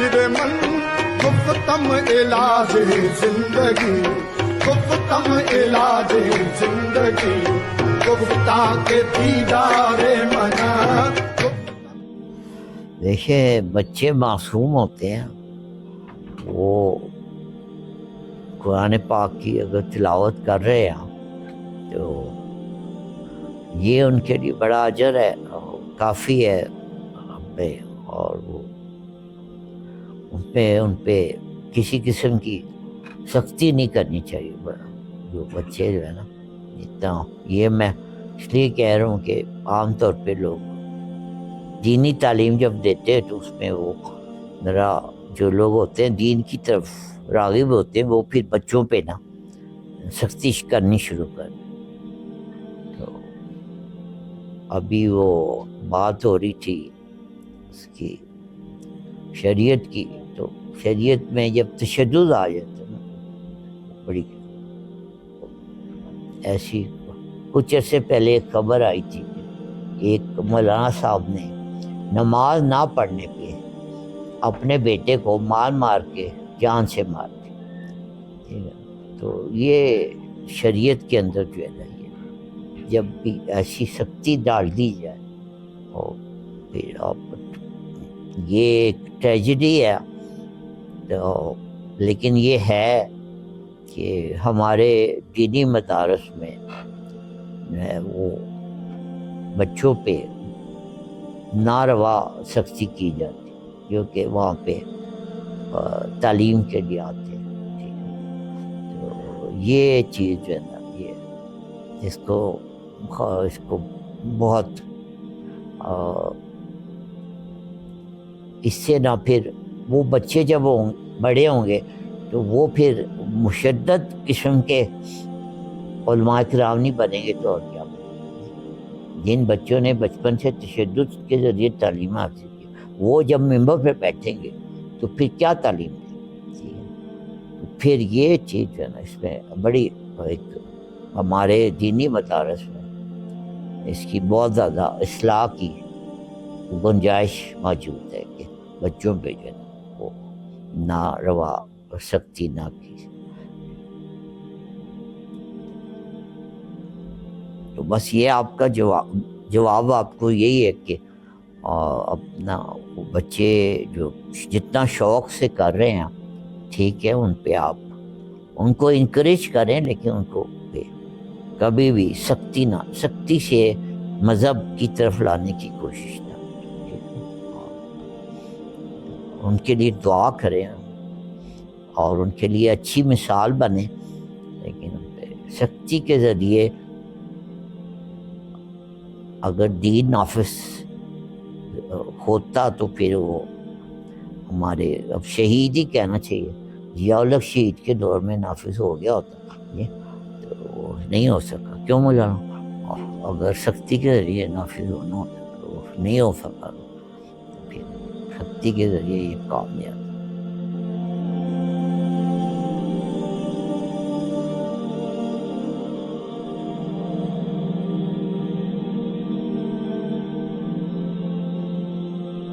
نشر من گفتم علاج زندگی گفتم علاج زندگی گفتہ کے دیدار منا. دیکھیں بچے معصوم ہوتے ہیں، وہ قرآن پاک کی اگر تلاوت کر رہے ہیں تو یہ ان کے لیے بڑا اجر ہے، کافی ہے ہم پہ، اور وہ ان پہ کسی قسم کی سختی نہیں کرنی چاہیے. جو بچے جو ہے نا، اتنا یہ میں اس لیے کہہ رہا ہوں کہ عام طور پہ لوگ دینی تعلیم جب دیتے ہیں تو اس میں وہ ذرا جو لوگ ہوتے ہیں دین کی طرف راغب ہوتے ہیں، وہ پھر بچوں پہ نا سختی کرنی شروع کر دیں. تو ابھی وہ بات ہو رہی تھی اس کی شریعت کی، تو شریعت میں جب تشدد آ جاتا ہے نا، بڑی ایسی کچھ عرصے پہلے ایک خبر آئی تھی کہ ایک مولانا صاحب نے نماز نہ پڑھنے پہ اپنے بیٹے کو مار مار کے جان سے مار دیا. تو یہ شریعت کے اندر جو ہے نا، یہ جب بھی ایسی سختی ڈال دی جائے اور پھر آپ یہ ایک ٹریجڈی ہے. تو لیکن یہ ہے کہ ہمارے دینی مدارس میں جو ہے وہ بچوں پہ ناروا سختی کی جاتی، جو کہ وہاں پہ تعلیم کے لیے آتے ہیں. ٹھیک ہے، تو یہ چیز جو ہے نا، یہ اس کو بہت اس سے نہ پھر وہ بچے جب بڑے ہوں گے تو وہ پھر مشدد قسم کے علماء کرام نہیں بنیں گے تو اور کیا بنیں گے. جن بچوں نے بچپن سے تشدد کے ذریعے تعلیم حاصل کی، وہ جب ممبر پہ بیٹھیں گے تو پھر کیا تعلیم دیں گے. تو پھر یہ چیز جو ہے نا، اس میں بڑی ایک ہمارے دینی مدارس میں اس کی بہت زیادہ اصلاح کی گنجائش موجود ہے کہ بچوں پہ جو ہے نا وہ ناروا اور سختی نہ کی. تو بس یہ آپ کا جواب آپ کو یہی ہے کہ اپنا بچے جو جتنا شوق سے کر رہے ہیں ٹھیک ہے، ان پہ آپ ان کو انکریج کریں، لیکن ان کو پہ کبھی بھی سختی سے مذہب کی طرف لانے کی کوشش نہ کریں. ان کے لیے دعا کریں اور ان کے لیے اچھی مثال بنیں، لیکن ان پہ سختی کے ذریعے اگر دین نافذ ہوتا تو پھر وہ ہمارے اب شہید ہی کہنا چاہیے، ضیاء الحق شہید کے دور میں نافذ ہو گیا ہوتا، یہ تو نہیں ہو سکا. کیوں مولانا؟ اگر سختی کے ذریعے نافذ ہونا ہوتا تو نہیں ہو سکا، پھر سختی کے ذریعے یہ کام نہیں آتا.